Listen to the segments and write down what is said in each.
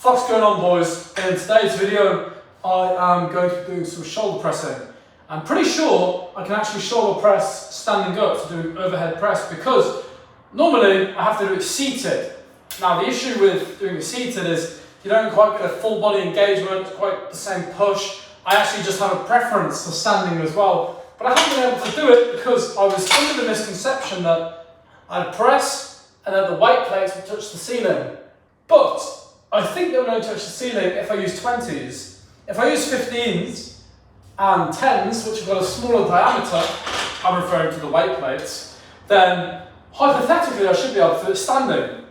What's going on, boys? In today's video I am going to be doing some shoulder pressing. I'm pretty sure I can actually shoulder press standing up to do overhead press because normally I have to do it seated. Now the issue with doing it seated is you don't quite get a full body engagement, quite the same push. I actually just have a preference for standing as well, but I haven't been able to do it because I was under the misconception that I'd press and then the weight plates would touch the ceiling. But I think they'll only touch the ceiling if I use 20s. If I use 15s and 10s, which have got a smaller diameter, I'm referring to the weight plates, then hypothetically I should be able to do it standing.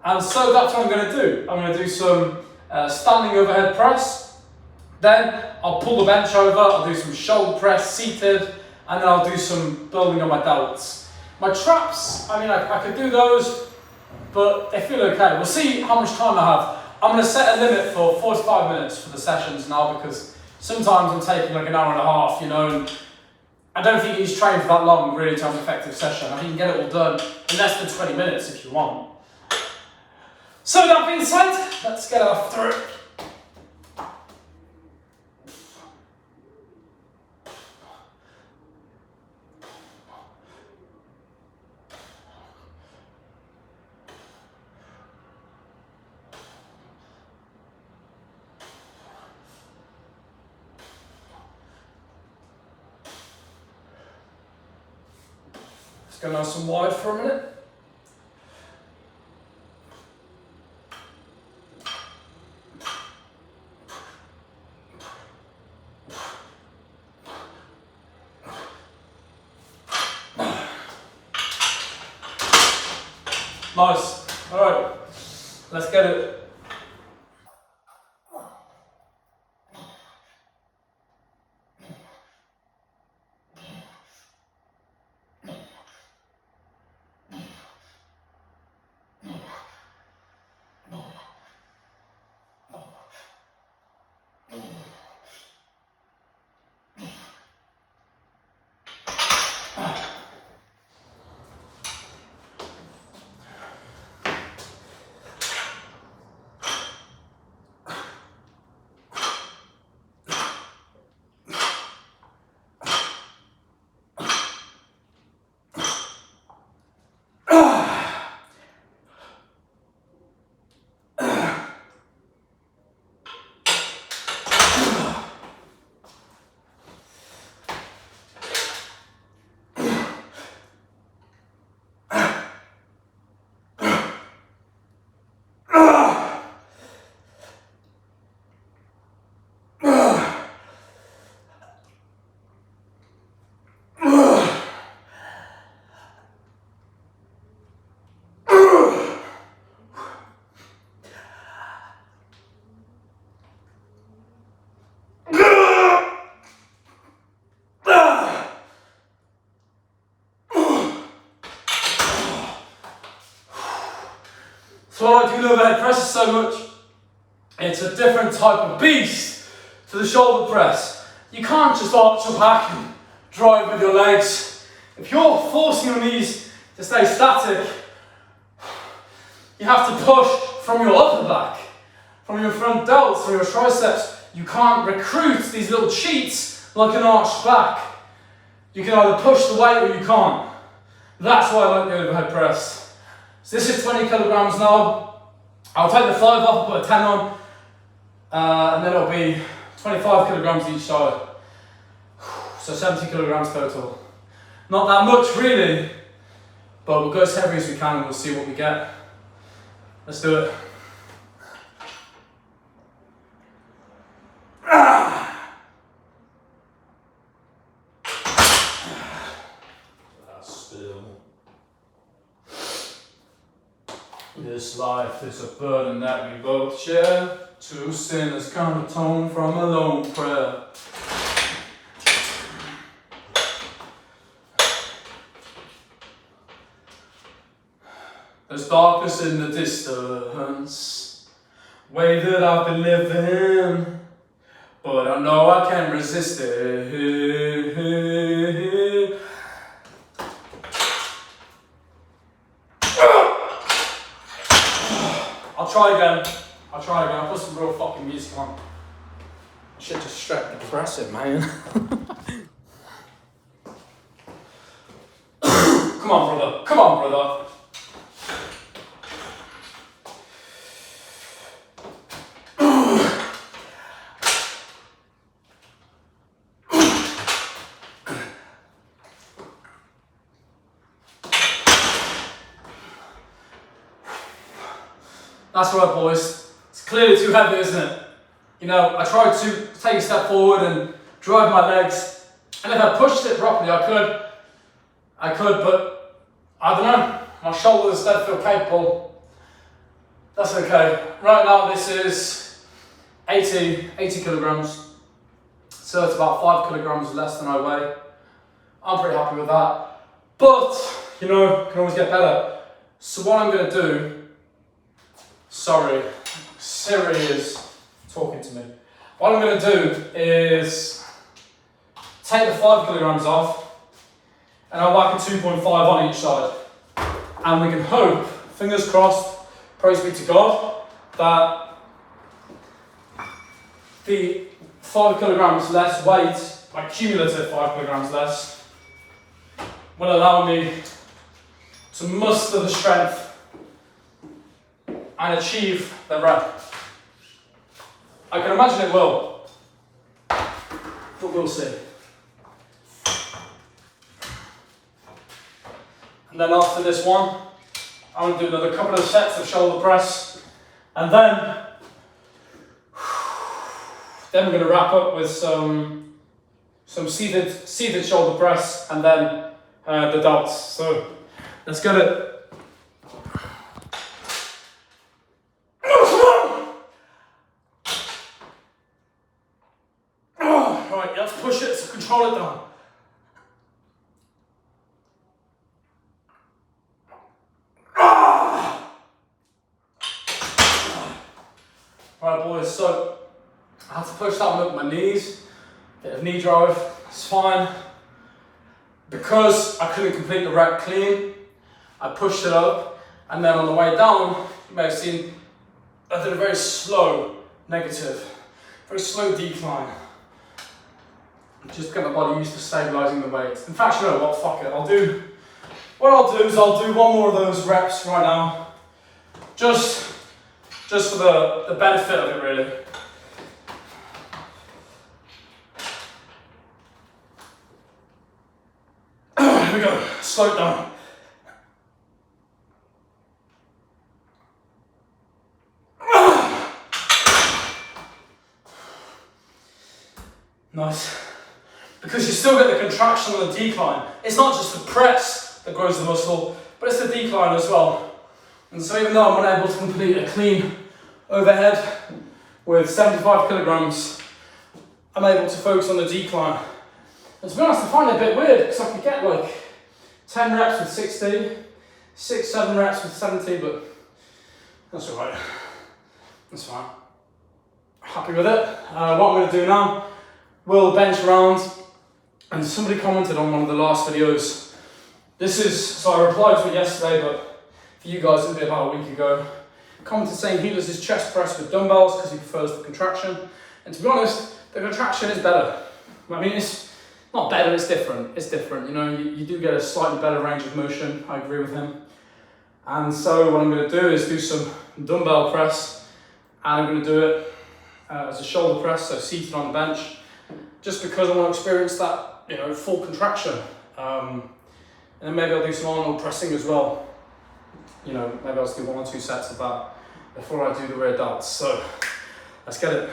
And so that's what I'm going to do. I'm going to do some standing overhead press. Then I'll pull the bench over, I'll do some shoulder press seated, and then I'll do some building on my delts. My traps, I mean, I could do those, but they feel okay. We'll see how much time I have. I'm going to set a limit for 45 minutes for the sessions now because sometimes I'm taking like an hour and a half, you know, and I don't think you need to train for that long really to have an effective session. I think you can get it all done in less than 20 minutes if you want. So that being said, let's get after it. Let's go nice and wide for a minute. Nice. All right, let's get it. So I like doing overhead presses so much. It's a different type of beast to the shoulder press. You can't just arch your back and drive with your legs. If you're forcing your knees to stay static, you have to push from your upper back, from your front delts, from your triceps. You can't recruit these little cheats like an arched back. You can either push the weight or you can't. That's why I like the overhead press. So this is 20 kilograms now. I'll take the 5 off and put a 10 on, and then it'll be 25 kilograms each side. So 70 kilograms total. Not that much really, but we'll go as heavy as we can and we'll see what we get. Let's do it. This life is a burden that we both share. Two sinners can't atone from a lone prayer. There's darkness in the distance, way that I've been living, but I know I can't resist it. I'll try again. I'll try again. I'll put some real fucking music on. I should just straight depressing, man. Come on, brother. Come on, brother. That's right, boys. It's clearly too heavy, isn't it? You know, I tried to take a step forward and drive my legs, and if I pushed it properly, I could, but I don't know. My shoulders don't feel capable. That's okay. Right now, this is 80 kilograms, so it's about 5 kilograms less than I weigh. I'm pretty happy with that, but you know, can always get better. So what I'm going to do. Sorry, Siri is talking to me. What I'm going to do is take the 5 kilograms off and I'll whack a 2.5 on each side. And we can hope, fingers crossed, praise be to God, that the 5 kilograms less weight, like cumulative 5 kilograms less, will allow me to muster the strength and achieve the rep. I can imagine it will, but we'll see. And then after this one, I'm going to do another couple of sets of shoulder press, and then we're going to wrap up with some seated shoulder press, and then the delts. So let's get it. Right, let's push it to control it down. Right, boys, so I have to push that one up with my knees. Bit of knee drive, it's fine. Because I couldn't complete the rep clean, I pushed it up, and then on the way down, you may have seen I did a very slow negative, very slow decline. Just get my body used to stabilising the weight. In fact, you know what, fuck it, I'll do one more of those reps right now. Just for the benefit of it, really. Here we go, slow it down. Nice. Because you still get the contraction on the decline. It's not just the press that grows the muscle, but it's the decline as well. And so even though I'm unable to complete a clean overhead with 75 kilograms, I'm able to focus on the decline. And to be honest, I find it a bit weird because I could get like 10 reps with 60, 6, 7 reps with 70, but that's all right. That's fine. Happy with it. What I'm going to do now, we'll bench around. And somebody commented on one of the last videos. So I replied to it yesterday, but for you guys, it'll be about a week ago. Commented saying he does his chest press with dumbbells because he prefers the contraction. And to be honest, the contraction is better. I mean, it's not better, it's different. It's different, you know, you do get a slightly better range of motion. I agree with him. And so what I'm going to do is do some dumbbell press, and I'm going to do it as a shoulder press, so seated on the bench, just because I want to experience that, you know, full contraction. And then maybe I'll do some Arnold pressing as well. You know, maybe I'll just do 1 or 2 sets of that before I do the rear delts. So let's get it.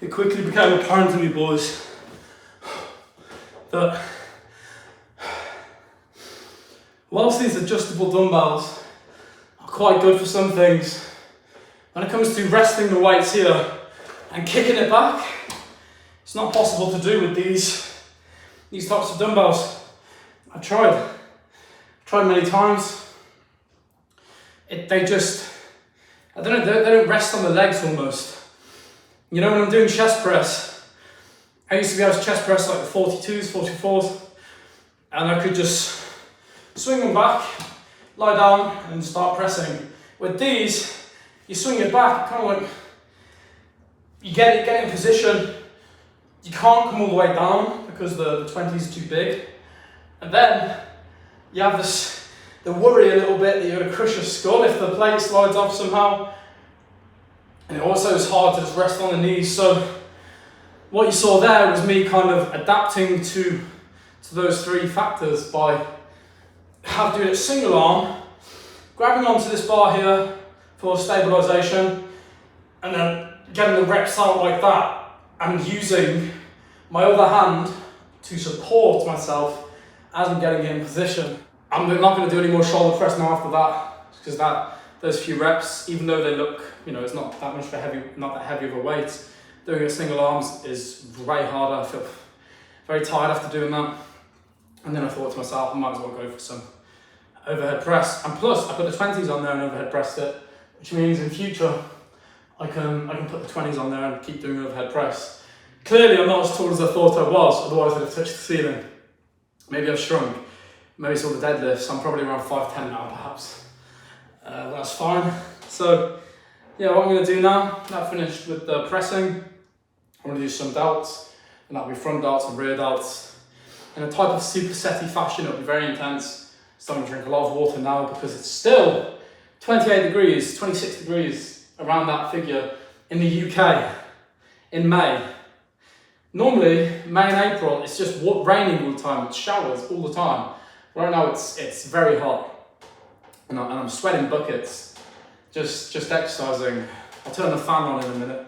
it quickly became apparent to me, boys, that whilst these adjustable dumbbells are quite good for some things, when it comes to resting the weights here and kicking it back, it's not possible to do with these types of dumbbells. I've tried many times. They just, I don't know, they don't rest on the legs almost. You know, when I'm doing chest press, I used to be able to chest press like the 42s, 44s, and I could just swing them back, lie down, and start pressing. With these, you swing it back, kind of like, you get in position, you can't come all the way down because the 20s is too big, and then you have the worry a little bit that you're going to crush your skull if the plate slides off somehow. And it also is hard to just rest on the knees. So what you saw there was me kind of adapting to those three factors by doing it single arm, grabbing onto this bar here for stabilization, and then getting the reps out like that, and using my other hand to support myself as I'm getting in position. I'm not going to do any more shoulder press now after that, because those few reps, even though they look, you know, it's not that much of not that heavy of a weight, doing it single arms is way harder. I feel very tired after doing that. And then I thought to myself, I might as well go for some overhead press. And plus, I put the 20s on there and overhead pressed it, which means in future, I can put the 20s on there and keep doing overhead press. Clearly, I'm not as tall as I thought I was, otherwise I'd have touched the ceiling. Maybe I've shrunk. Maybe it's all the deadlifts. I'm probably around 5'10" now, perhaps. That's fine. So, yeah, what I'm going to do now, I've finished with the pressing. I'm going to do some delts, and that'll be front delts and rear delts. In a type of supersetty fashion, it'll be very intense. So I'm going to drink a lot of water now because it's still 28 degrees, 26 degrees, around that figure in the UK in May. Normally, May and April, it's just raining all the time, it's showers all the time. Right now, it's very hot, and I'm sweating buckets, just exercising. I'll turn the fan on in a minute.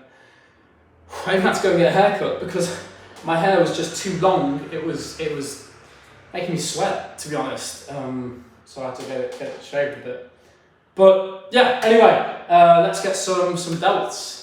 I even had to go and get a haircut because my hair was just too long. It was making me sweat, to be honest. So I had to get it shaved a bit. But yeah, anyway, let's get some delts.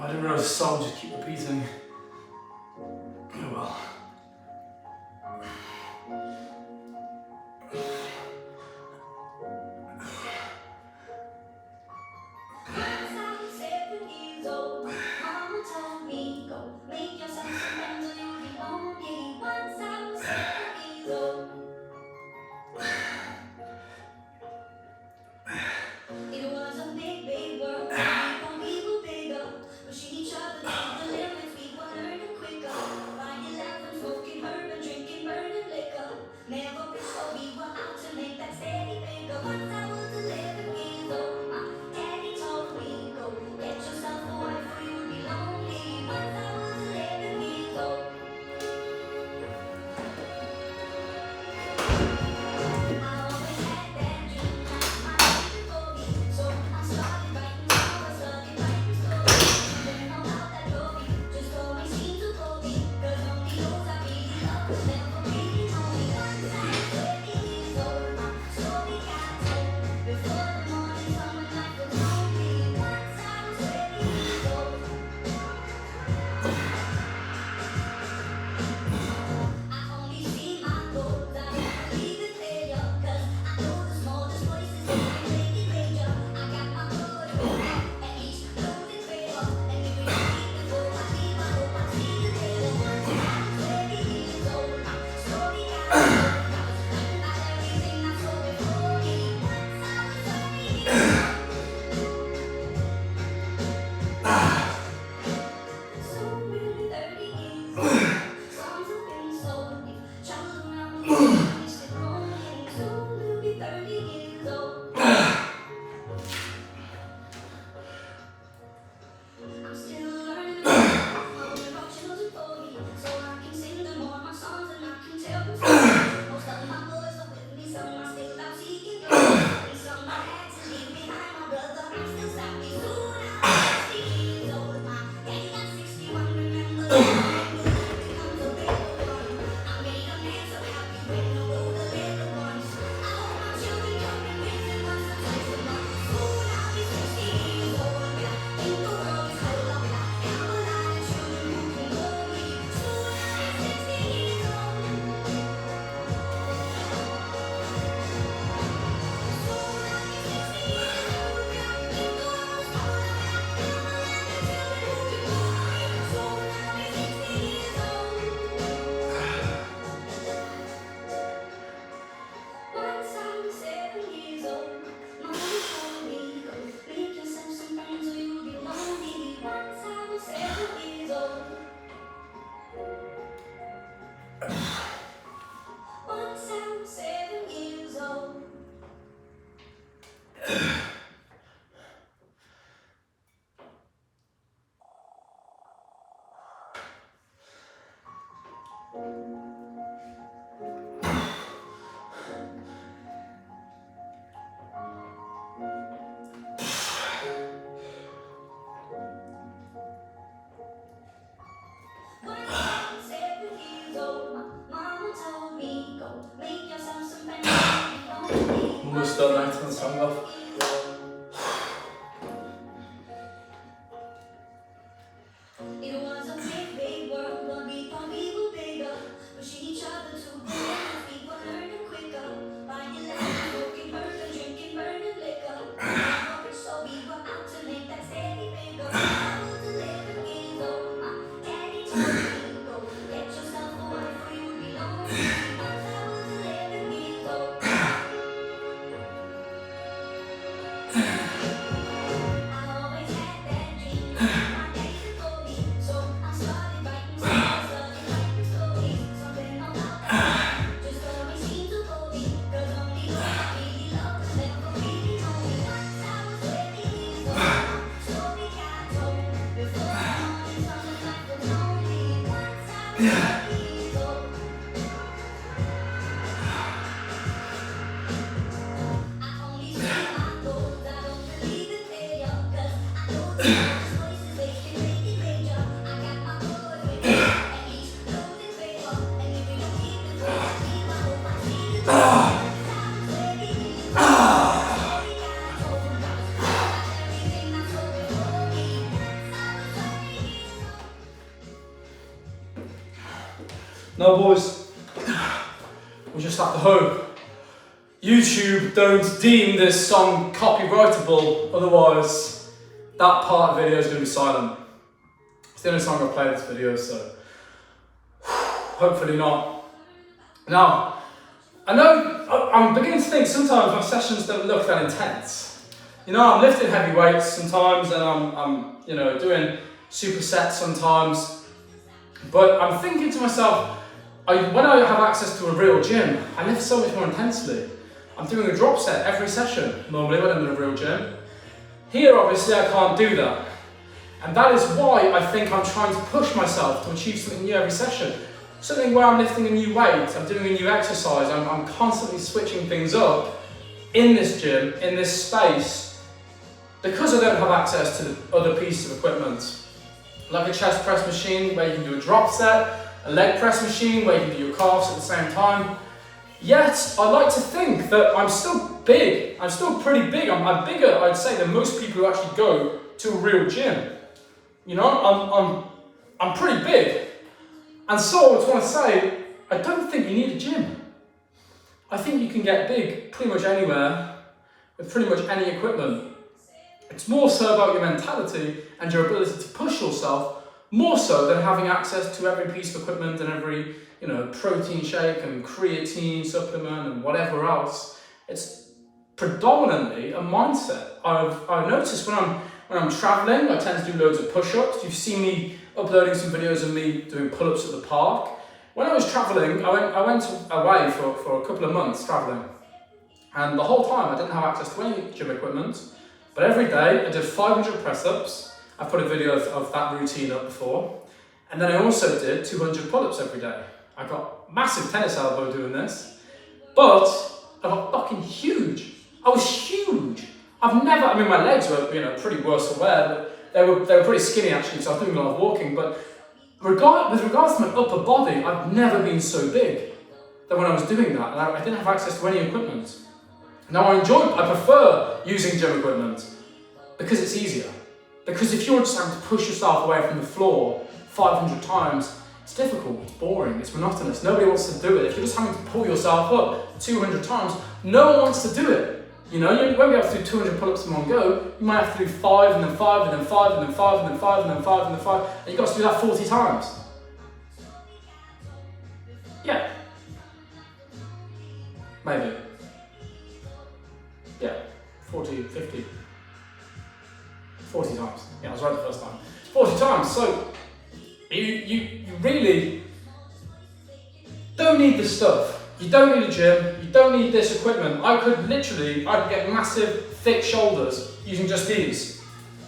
I didn't realise the song just keep repeating. Oh well. Once I was 7 years old. Almost done now, turn the song off. It was a big, big world, but we thought we were bigger. Pushing each other to the limit, people learning quicker. Buying land, smoking, burning, drinking, burning liquor. So we were out to make that steady bigger. I was 11 years old, my daddy told me, go get yourself a wife or you'll be lonely. Once I was 11 years old. I always had that dream. My daddy told me, so I started writing stories. Something about that just always seemed to hold me. 'Cause only those I really loved never really know me. Once I was 20 years old, my story got told. Before the morning sun, the night was lonely. Once I was 20 years old. I only see my goals, I don't believe in failure. 'Cause I know the choices they can make it major. I got my boys with me, at least those in favor. And if we don't keep it for us, I hope I see you through. 'Cause I was 20 years old, my story got told. I got everything I told before me. Once I was 20 years old. Now boys, we just have to hope YouTube don't deem this song copyrightable, otherwise that part of the video is going to be silent. It's the only song I've played in this video, so hopefully not. Now, I know I'm beginning to think sometimes my sessions don't look that intense. You know, I'm lifting heavy weights sometimes and I'm you know, doing supersets sometimes, but I'm thinking to myself, when I have access to a real gym, I lift so much more intensely. I'm doing a drop set every session, normally when I'm in a real gym. Here, obviously, I can't do that. And that is why I think I'm trying to push myself to achieve something new every session. Something where I'm lifting a new weight, I'm doing a new exercise, I'm constantly switching things up in this gym, in this space, because I don't have access to the other pieces of equipment. Like a chest press machine where you can do a drop set, a leg press machine where you can do your calves at the same time. Yet, I like to think that I'm still big. I'm still pretty big. I'm bigger, I'd say, than most people who actually go to a real gym. You know, I'm pretty big. And so I just want to say, I don't think you need a gym. I think you can get big pretty much anywhere with pretty much any equipment. It's more so about your mentality and your ability to push yourself, more so than having access to every piece of equipment and every, you know, protein shake and creatine supplement and whatever else. It's predominantly a mindset. I've noticed when I'm traveling, I tend to do loads of push-ups. You've seen me uploading some videos of me doing pull-ups at the park. When I was traveling, I went away for a couple of months traveling, and the whole time I didn't have access to any gym equipment. But every day I did 500 press-ups. I put a video of that routine up before. And then I also did 200 pull-ups every day. I got massive tennis elbow doing this, but I got fucking huge. I was huge. I mean, my legs were, you know, pretty worse for wear, but they were pretty skinny actually, so I was doing a lot of walking. But with regards to my upper body, I've never been so big than when I was doing that. And I didn't have access to any equipment. Now I prefer using gym equipment because it's easier. Because if you're just having to push yourself away from the floor 500 times, it's difficult, it's boring, it's monotonous, nobody wants to do it. If you're just having to pull yourself up 200 times, no one wants to do it. You know, you won't be able to do 200 pull-ups in one go, you might have to do 5 and then 5 and then 5 and then 5 and then 5 and then 5 and then 5, and you've got to do that 40 times. Yeah. Maybe. Yeah, 40, 50. 40 times. Yeah, I was right the first time. 40 times. So you really don't need this stuff. You don't need a gym, you don't need this equipment. I could get massive, thick shoulders using just these.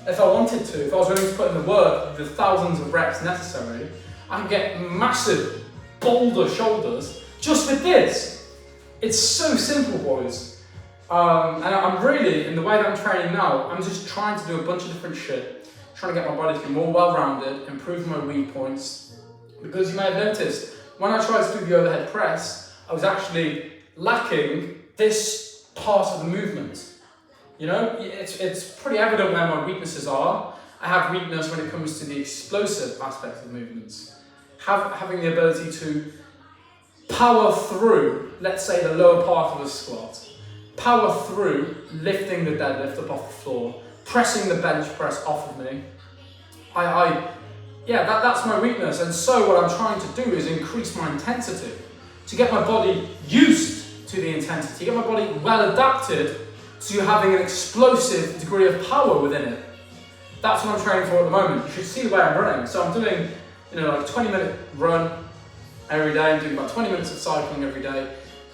If I wanted to, if I was willing to put in the work, the thousands of reps necessary, I could get massive Boulder shoulders just with this. It's so simple, boys. And I'm really, in the way that I'm training now, I'm just trying to do a bunch of different shit, trying to get my body to be more well-rounded, improve my weak points. Because you may have noticed, when I tried to do the overhead press, I was actually lacking this part of the movement. You know, it's pretty evident where my weaknesses are. I have weakness when it comes to the explosive aspect of movements. Having the ability to power through, let's say, the lower part of a squat, power through lifting the deadlift up off the floor, pressing the bench press off of me. That's my weakness. And so what I'm trying to do is increase my intensity to get my body used to the intensity, get my body well adapted to having an explosive degree of power within it. That's what I'm training for at the moment. You should see the way I'm running. So I'm doing, like a 20-minute run every day. I'm doing about 20 minutes of cycling every day.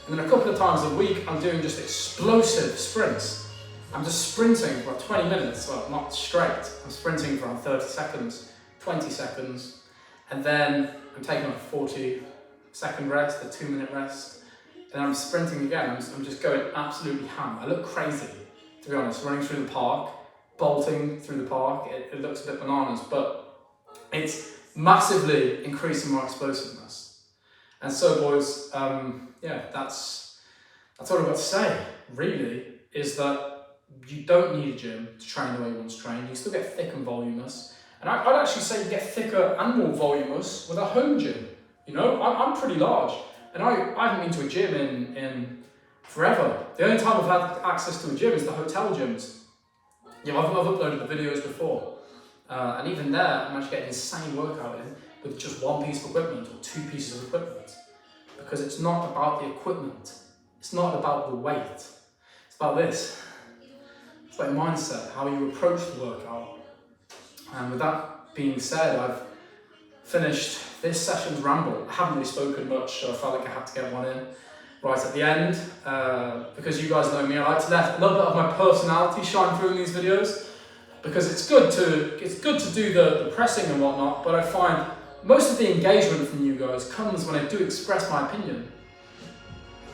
And then a couple of times a week, I'm doing just explosive sprints. I'm just sprinting for about 20 minutes, well, not straight. I'm sprinting for around 30 seconds, 20 seconds. And then I'm taking a 40-second rest, a 2-minute rest. And I'm sprinting again. I'm just going absolutely ham. I look crazy, to be honest, running through the park, bolting through the park. It looks a bit bananas, but it's massively increasing my explosiveness. And so, boys, that's all I've got to say, really, is that you don't need a gym to train the way you want to train. You still get thick and voluminous. And I'd actually say you get thicker and more voluminous with a home gym. I'm pretty large. And I haven't been to a gym in forever. The only time I've had access to a gym is the hotel gyms. I've uploaded the videos before. And even there, I managed to get an insane workout in with just one piece of equipment or 2 pieces of equipment. Because it's not about the equipment. It's not about the weight. It's about this. It's about your mindset, how you approach the workout. And with that being said, I've finished this session's ramble. I haven't really spoken much, so I felt like I had to get one in right at the end. Because you guys know me, I like to let a little bit of my personality shine through in these videos. Because it's good to do the pressing and whatnot, but I find most of the engagement from you guys comes when I do express my opinion.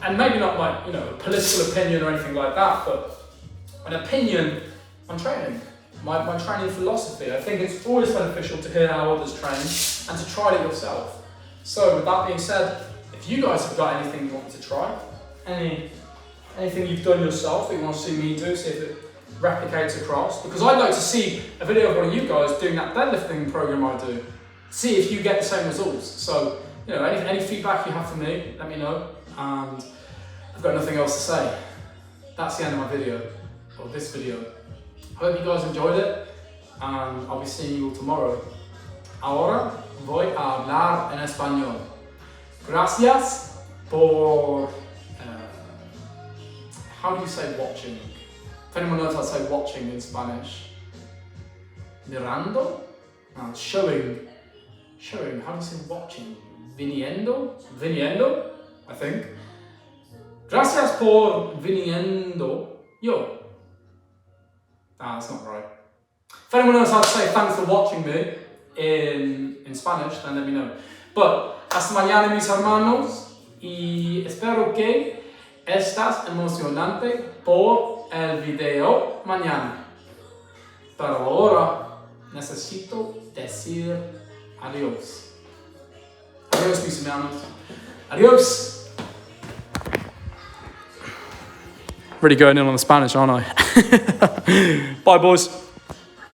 And maybe not my, a political opinion or anything like that, but an opinion on training. My training philosophy. I think it's always beneficial to hear how others train and to try it yourself. So with that being said, if you guys have got anything you want to try, anything you've done yourself that you want to see me do, see if it replicates across, because I'd like to see a video of one of you guys doing that deadlifting program I do. See if you get the same results. So, any feedback you have for me, let me know. And I've got nothing else to say. That's the end of my video, or this video. I hope you guys enjoyed it, and I'll be seeing you all tomorrow. Ahora voy a hablar en español. Gracias por, how do you say watching? If anyone knows how to say watching in Spanish. Mirando? No, showing, how do you say watching? Viniendo, I think. Gracias por viniendo yo. That's not right. If anyone knows how to say thanks for watching me in Spanish, then let me know. But hasta mañana, mis hermanos, y espero que estás emocionante por el video mañana. Pero ahora necesito decir adiós. Adiós, mis hermanos. Adiós. Really going in on the Spanish, aren't I? Bye, boys.